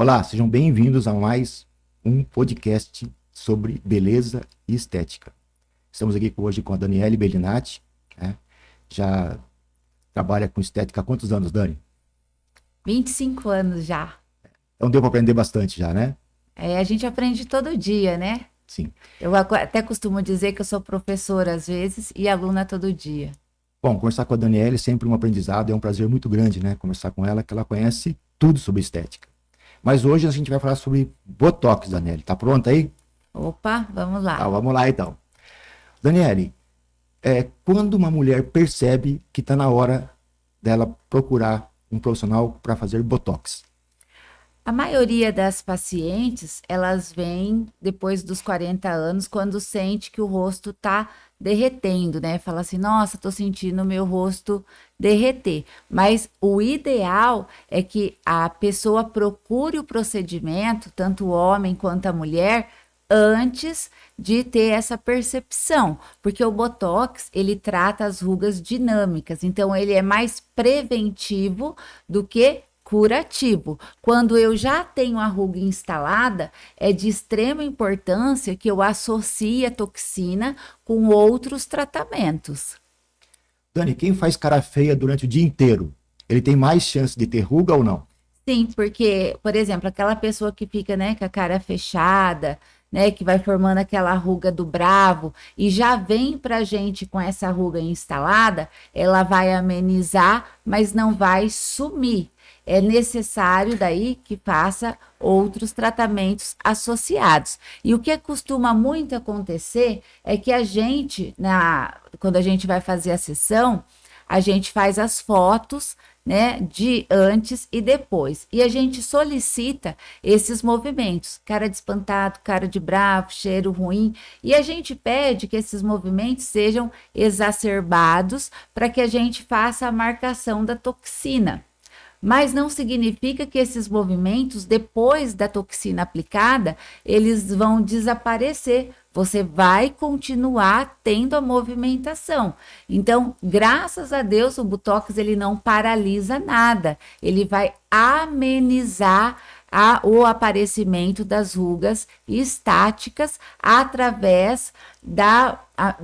Olá, sejam bem-vindos a mais um podcast sobre beleza e estética. Estamos aqui hoje com a Daniele Bellinati, né? Já trabalha com estética há quantos anos, Dani? 25 anos já. Então deu para aprender bastante já, né? A gente aprende todo dia, né? Sim. Eu até costumo dizer que eu sou professora às vezes e aluna todo dia. Bom, conversar com a Daniele é sempre um aprendizado, é um prazer muito grande, né? Conversar com ela, que ela conhece tudo sobre estética. Mas hoje a gente vai falar sobre Botox, Daniele. Tá pronta aí? Opa, vamos lá. Tá, vamos lá então. Daniele, quando uma mulher percebe que está na hora dela procurar um profissional para fazer Botox? A maioria das pacientes, elas vêm depois dos 40 anos, quando sente que o rosto tá derretendo, né? Fala assim, nossa, tô sentindo o meu rosto derreter. Mas o ideal é que a pessoa procure o procedimento, tanto o homem quanto a mulher, antes de ter essa percepção, porque o Botox, ele trata as rugas dinâmicas, então ele é mais preventivo do que curativo. Quando eu já tenho a ruga instalada, é de extrema importância que eu associe a toxina com outros tratamentos. Dani, quem faz cara feia durante o dia inteiro, ele tem mais chance de ter ruga ou não? Sim, porque, por exemplo, aquela pessoa que fica, né, com a cara fechada, né, que vai formando aquela ruga do bravo e já vem pra gente com essa ruga instalada, ela vai amenizar, mas não vai sumir. É necessário daí que faça outros tratamentos associados. E o que costuma muito acontecer é que a gente, quando a gente vai fazer a sessão, a gente faz as fotos, né, de antes e depois. E a gente solicita esses movimentos, cara de espantado, cara de bravo, cheiro ruim, e a gente pede que esses movimentos sejam exacerbados para que a gente faça a marcação da toxina. Mas não significa que esses movimentos, depois da toxina aplicada, eles vão desaparecer. Você vai continuar tendo a movimentação. Então, graças a Deus, o Botox ele não paralisa nada. Ele vai amenizar o aparecimento das rugas estáticas através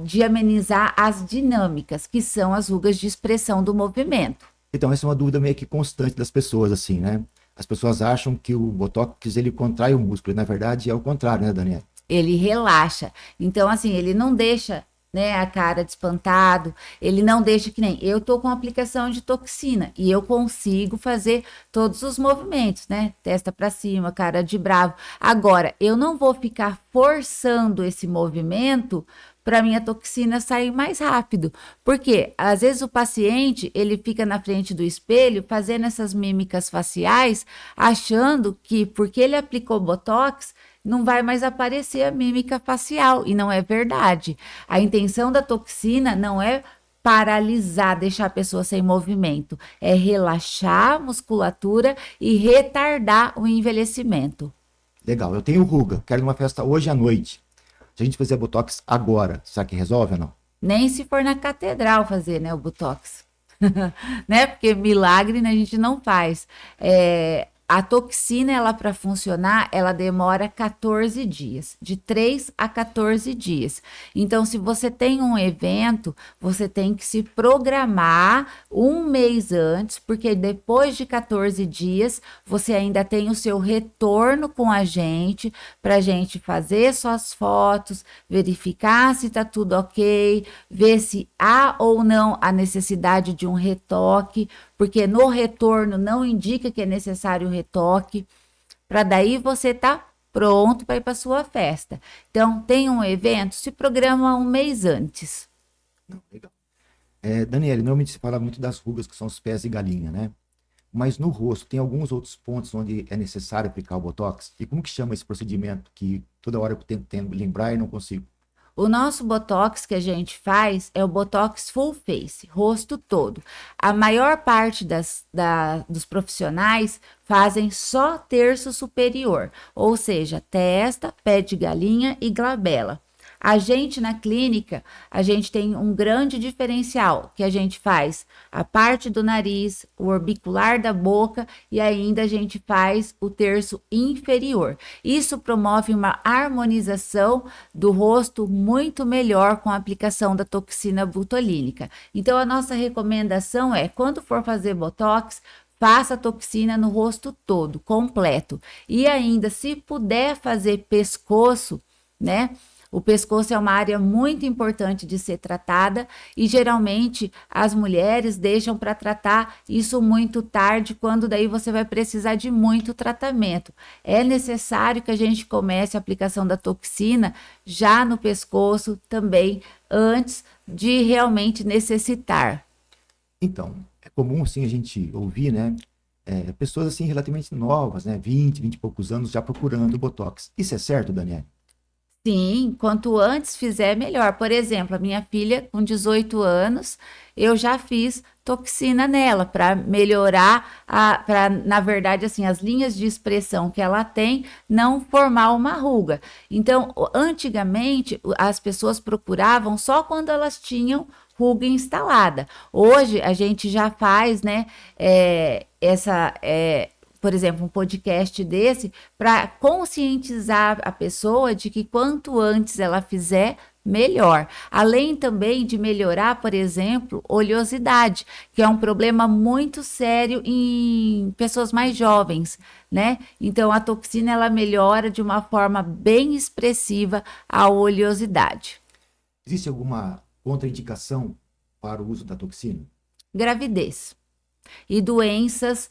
de amenizar as dinâmicas, que são as rugas de expressão do movimento. Então, essa é uma dúvida meio que constante das pessoas, assim, né? As pessoas acham que o Botox, ele contrai o músculo, e na verdade é o contrário, né, Daniela? Ele relaxa. Então, assim, ele não deixa, né, a cara de espantado, ele não deixa que nem eu tô com aplicação de toxina e eu consigo fazer todos os movimentos, né? Testa para cima, cara de bravo. Agora, eu não vou ficar forçando esse movimento para minha toxina sair mais rápido. Porque às vezes o paciente, ele fica na frente do espelho fazendo essas mímicas faciais, achando que porque ele aplicou botox, não vai mais aparecer a mímica facial, e não é verdade. A intenção da toxina não é paralisar, deixar a pessoa sem movimento, é relaxar a musculatura e retardar o envelhecimento. Legal, eu tenho ruga, quero ir numa festa hoje à noite. Se a gente fizer Botox agora, será que resolve ou não? Nem se for na catedral fazer, né, o botox. Né? Porque milagre, né, a gente não faz. A toxina, ela para funcionar, ela demora 14 dias, de 3 a 14 dias. Então, se você tem um evento, você tem que se programar um mês antes, porque depois de 14 dias, você ainda tem o seu retorno com a gente, para a gente fazer suas fotos, verificar se está tudo ok, ver se há ou não a necessidade de um retoque, porque no retorno não indica que é necessário retoque, para daí você tá pronto para ir para sua festa. Então, tem um evento, se programa um mês antes. Não, legal. Daniela, normalmente se fala muito das rugas, que são os pés de galinha, né? Mas no rosto tem alguns outros pontos onde é necessário aplicar o Botox? E como que chama esse procedimento que toda hora eu tento lembrar e não consigo? O nosso botox que a gente faz é o botox full face, rosto todo. A maior parte dos profissionais fazem só terço superior, ou seja, testa, pé de galinha e glabela. A gente na clínica, a gente tem um grande diferencial, que a gente faz a parte do nariz, o orbicular da boca e ainda a gente faz o terço inferior. Isso promove uma harmonização do rosto muito melhor com a aplicação da toxina botulínica. Então a nossa recomendação é, quando for fazer botox, faça a toxina no rosto todo, completo. E ainda, se puder fazer pescoço, né? O pescoço é uma área muito importante de ser tratada e geralmente as mulheres deixam para tratar isso muito tarde, quando daí você vai precisar de muito tratamento. É necessário que a gente comece a aplicação da toxina já no pescoço também, antes de realmente necessitar. Então, é comum, assim, a gente ouvir, né? Pessoas, assim, relativamente novas, né? 20 e poucos anos já procurando Botox. Isso é certo, Daniel? Sim, quanto antes fizer, melhor. Por exemplo, a minha filha, com 18 anos, eu já fiz toxina nela para melhorar, para, na verdade, assim, as linhas de expressão que ela tem não formar uma ruga. Então, antigamente, as pessoas procuravam só quando elas tinham ruga instalada. Hoje, a gente já faz, né, por exemplo, um podcast desse, para conscientizar a pessoa de que quanto antes ela fizer, melhor. Além também de melhorar, por exemplo, oleosidade, que é um problema muito sério em pessoas mais jovens, né? Então, a toxina ela melhora de uma forma bem expressiva a oleosidade. Existe alguma contraindicação para o uso da toxina? Gravidez. E doenças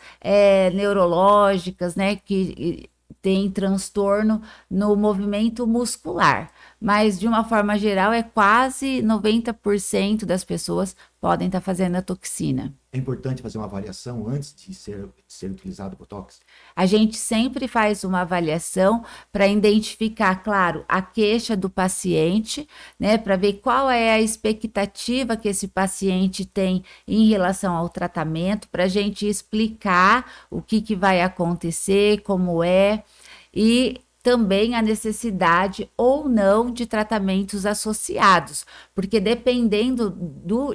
neurológicas, né, que tem transtorno no movimento muscular. Mas, de uma forma geral, é quase 90% das pessoas podem estar fazendo a toxina. É importante fazer uma avaliação antes de ser utilizado o Botox? A gente sempre faz uma avaliação para identificar, claro, a queixa do paciente, né, para ver qual é a expectativa que esse paciente tem em relação ao tratamento, para a gente explicar o que vai acontecer, como é, e também a necessidade ou não de tratamentos associados, porque dependendo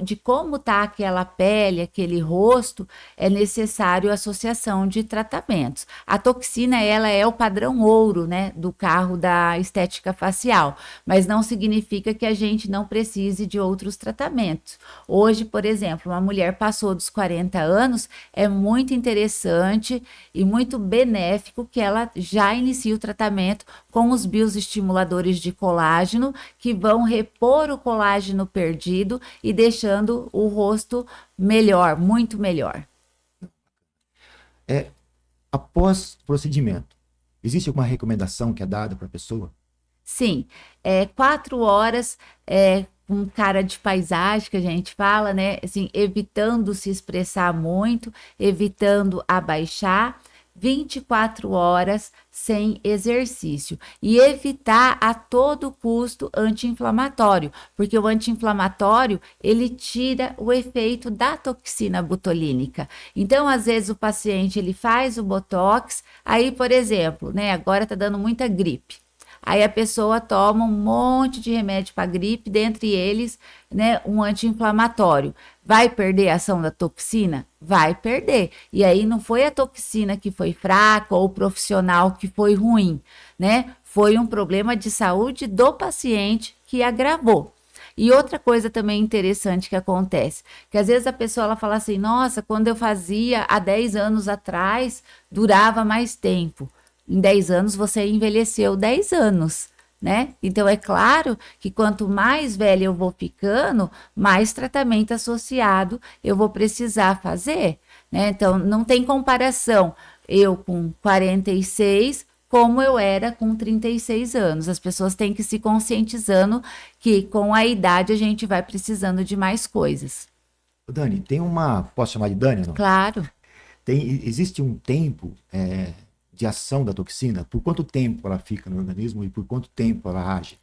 de como está aquela pele, aquele rosto, é necessário associação de tratamentos. A toxina, ela é o padrão ouro, né, do carro da estética facial, mas não significa que a gente não precise de outros tratamentos. Hoje, por exemplo, uma mulher passou dos 40 anos, é muito interessante e muito benéfico que ela já inicie o tratamento com os bioestimuladores de colágeno, que vão repor o colágeno perdido e deixando o rosto melhor, muito melhor. Após o procedimento, existe alguma recomendação que é dada para a pessoa? Sim, 4 horas com cara de paisagem que a gente fala, né? Assim, evitando se expressar muito, evitando abaixar. 24 horas sem exercício e evitar a todo custo anti-inflamatório, porque o anti-inflamatório ele tira o efeito da toxina botulínica. Então, às vezes o paciente ele faz o botox, aí, por exemplo, né, agora tá dando muita gripe. Aí a pessoa toma um monte de remédio para gripe, dentre eles, né, um anti-inflamatório. Vai perder a ação da toxina? Vai perder. E aí não foi a toxina que foi fraca ou o profissional que foi ruim, né? Foi um problema de saúde do paciente que agravou. E outra coisa também interessante que acontece, que às vezes a pessoa ela fala assim, nossa, quando eu fazia há 10 anos atrás, durava mais tempo. Em 10 anos você envelheceu 10 anos, né? Então é claro que quanto mais velha eu vou ficando, mais tratamento associado eu vou precisar fazer, né? Então não tem comparação eu com 46 como eu era com 36 anos. As pessoas têm que se conscientizando que com a idade a gente vai precisando de mais coisas. Dani, posso chamar de Dani ou não? Claro. Existe um tempo de ação da toxina? Por quanto tempo ela fica no organismo e por quanto tempo ela age?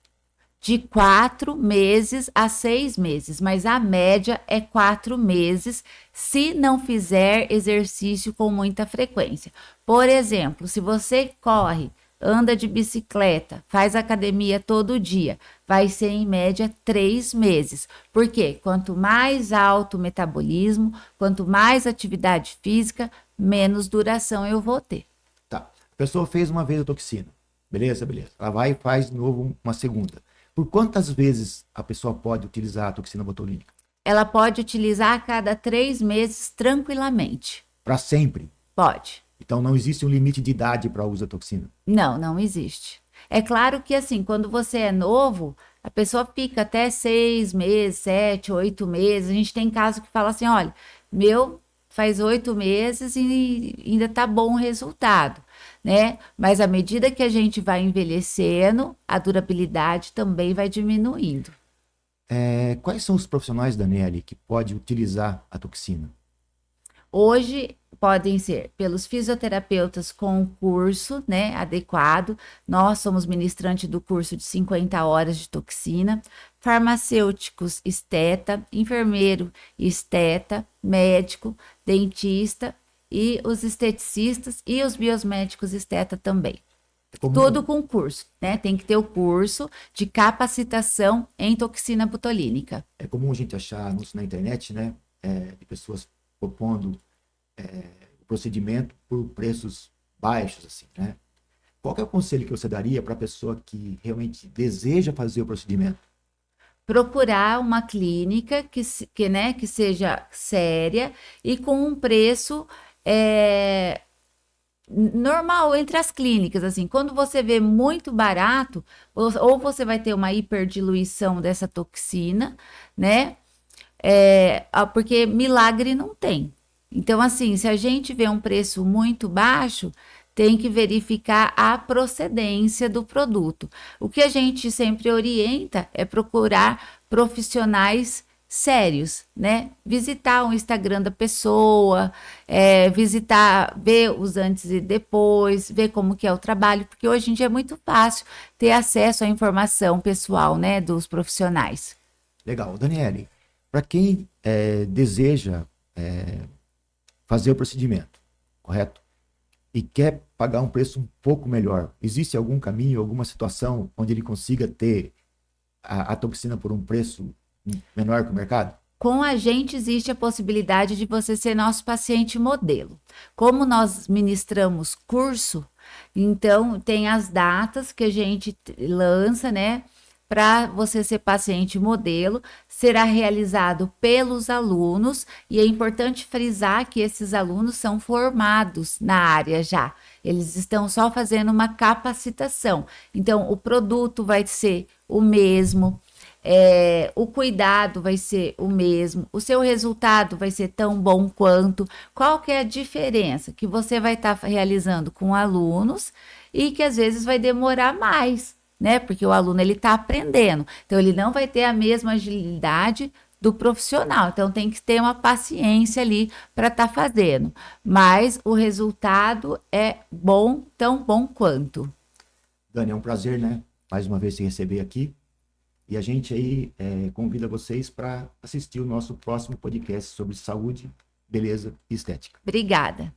De 4 meses a 6 meses, mas a média é 4 meses se não fizer exercício com muita frequência. Por exemplo, se você corre anda de bicicleta, faz academia todo dia, vai ser em média 3 meses. Por quê? Quanto mais alto o metabolismo, quanto mais atividade física, menos duração eu vou ter. Tá. A pessoa fez uma vez a toxina. Beleza, beleza. Ela vai e faz de novo uma segunda. Por quantas vezes a pessoa pode utilizar a toxina botulínica? Ela pode utilizar a cada 3 meses tranquilamente. Para sempre. Pode. Então não existe um limite de idade para o uso da toxina. Não, não existe. É claro que assim, quando você é novo, a pessoa fica até 6 meses, 7, 8 meses. A gente tem caso que fala assim, olha, meu faz 8 meses e ainda tá bom o resultado, né? Mas à medida que a gente vai envelhecendo, a durabilidade também vai diminuindo. Quais são os profissionais, Daniele, que pode utilizar a toxina? Hoje podem ser pelos fisioterapeutas com curso, né, adequado. Nós somos ministrante do curso de 50 horas de toxina, farmacêuticos esteta, enfermeiro esteta, médico, dentista e os esteticistas e os biosmédicos esteta também. Tudo com curso, né? Tem que ter o curso de capacitação em toxina botulínica. É comum a gente achar anúncios na internet, né? De pessoas propondo o procedimento por preços baixos, assim, né? Qual que é o conselho que você daria para a pessoa que realmente deseja fazer o procedimento? Procurar uma clínica né, que seja séria e com um preço normal entre as clínicas, assim, quando você vê muito barato, ou você vai ter uma hiperdiluição dessa toxina, né? Porque milagre não tem. Então, assim, se a gente vê um preço muito baixo, tem que verificar a procedência do produto. O que a gente sempre orienta é procurar profissionais sérios, né? Visitar o Instagram da pessoa, visitar, ver os antes e depois, ver como que é o trabalho, porque hoje em dia é muito fácil ter acesso à informação pessoal, né, dos profissionais. Legal. Daniele, para quem deseja fazer o procedimento, correto? E quer pagar um preço um pouco melhor, existe algum caminho, alguma situação onde ele consiga ter a toxina por um preço menor que o mercado? Com a gente existe a possibilidade de você ser nosso paciente modelo. Como nós ministramos curso, então tem as datas que a gente lança, né? Para você ser paciente modelo, será realizado pelos alunos, e é importante frisar que esses alunos são formados na área já. Eles estão só fazendo uma capacitação. Então, o produto vai ser o mesmo, o cuidado vai ser o mesmo, o seu resultado vai ser tão bom quanto. Qual que é a diferença? Que você vai estar realizando com alunos e que às vezes vai demorar mais, né? Porque o aluno ele está aprendendo, então ele não vai ter a mesma agilidade do profissional, então tem que ter uma paciência ali para estar fazendo, mas o resultado é bom, tão bom quanto. Dani, é um prazer, né? Mais uma vez te receber aqui. E a gente aí convida vocês para assistir o nosso próximo podcast sobre saúde, beleza e estética. Obrigada.